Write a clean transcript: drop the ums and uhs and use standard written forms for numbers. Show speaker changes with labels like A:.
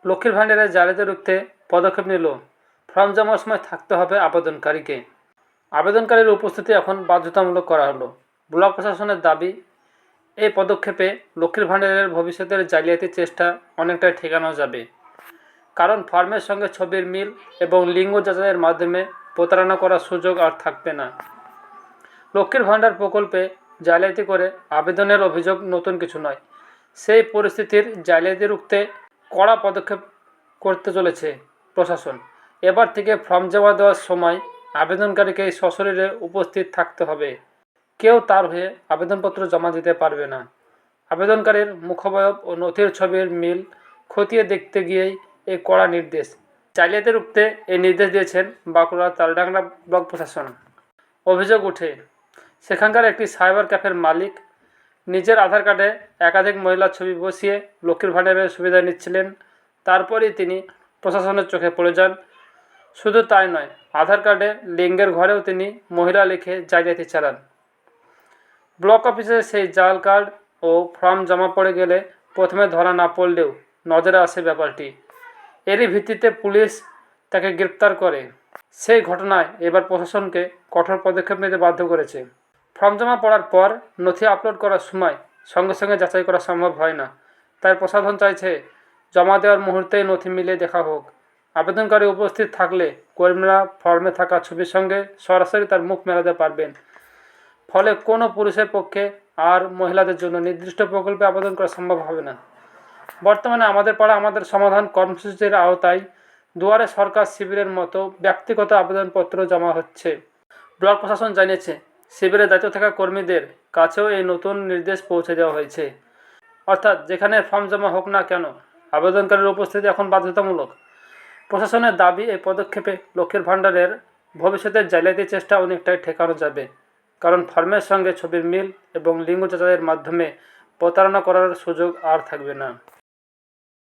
A: লক্ষ্মীর ভাণ্ডারে জালিয়াতি রুখতে পদক্ষেপ নিল। ফর্ম জমার সময় থাকতে হবে আবেদনকারীকে। আবেদনকারীর উপস্থিতি এখন বাধ্যতামূলক করা হলো। ব্লক প্রশাসনের দাবি, এই পদক্ষেপে লক্ষ্মীর ভাণ্ডারের ভবিষ্যতের জালিয়াতির চেষ্টা অনেকটাই ঠেকানো যাবে। কারণ ফর্মের সঙ্গে ছবির মিল এবং লিঙ্গ যাচাইয়ের মাধ্যমে প্রতারণা করার সুযোগ আর থাকবে না। লক্ষ্মীর ভাণ্ডার প্রকল্পে জালিয়াতি করে আবেদনের অভিযোগ নতুন কিছু নয়। সেই পরিস্থিতির জালিয়াতি রুখতে কড়া পদক্ষেপ করতে চলেছে প্রশাসন। এবার থেকে ফর্ম জমা দেওয়ার সময় আবেদনকারীকে সশরীরে উপস্থিত থাকতে হবে। কেউ তার হয়ে আবেদনপত্র জমা দিতে পারবে না। আবেদনকারীর মুখাবয়ব ও নথির ছবির মিল খতিয়ে দেখতে গিয়েই এই কড়া নির্দেশ। জালিয়াতি রুখতে এই নির্দেশ দিয়েছেন বাঁকুড়া তালডাংরা ব্লক প্রশাসন। অভিযোগ ওঠে, সেখানকার একটি সাইবার ক্যাফের মালিক নিজের আধার কার্ডে একাধিক মহিলার ছবি বসিয়ে লক্ষ্মীর ভাণ্ডারের সুবিধা নিচ্ছিলেন। তারপরই তিনি প্রশাসনের চোখে পড়ে যান। শুধু তাই নয়, আধার কার্ডে লিঙ্গের ঘরেও তিনি মহিলা লিখে জালিয়াতি চালান। ব্লক অফিসে সেই জাল কার্ড ও ফর্ম জমা পড়ে গেলে প্রথমে ধরা না পড়লেও নজরে আসে ব্যাপারটি। এরই ভিত্তিতে পুলিশ তাকে গ্রেপ্তার করে। সেই ঘটনায় এবার প্রশাসনকে কঠোর পদক্ষেপ নিতে বাধ্য করেছে। ফর্ম জমা পড়ার পর নথি আপলোড করার সময় সঙ্গে সঙ্গে যাচাই করা সম্ভব হয় না। তাই প্রশাসন চাইছে জমা দেওয়ার মুহূর্তেই নথি মিলিয়ে দেখা হোক। আবেদনকারী উপস্থিত থাকলে কর্মীরা ফর্মে থাকা ছবির সঙ্গে সরাসরি তার মুখ মেলাতে পারবেন। ফলে কোনো পুরুষের পক্ষে আর মহিলাদের জন্য নির্দিষ্ট প্রকল্পে আবেদন করা সম্ভব হবে না। বর্তমানে আমাদের পাড়া আমাদের সমাধান কর্মসূচির আওতায় দুয়ারে সরকার শিবিরের মতো ব্যক্তিগত আবেদনপত্র জমা হচ্ছে। ব্লক প্রশাসন জানিয়েছে, শিবিরে দায়িত্ব থাকা কর্মীদের কাছেও এই নতুন নির্দেশ পৌঁছে দেওয়া হয়েছে। অর্থাৎ যেখানে ফর্ম জমা হোক না কেন, আবেদনকারীর উপস্থিতি এখন বাধ্যতামূলক। প্রশাসনের দাবি, এই পদক্ষেপে লক্ষ্মীর ভাণ্ডারের ভবিষ্যতের জালিয়াতির চেষ্টা অনেকটাই ঠেকানো যাবে। কারণ ফর্মের সঙ্গে ছবির মিল এবং লিঙ্গ যাচাইয়ের মাধ্যমে প্রতারণা করার সুযোগ আর থাকবে না।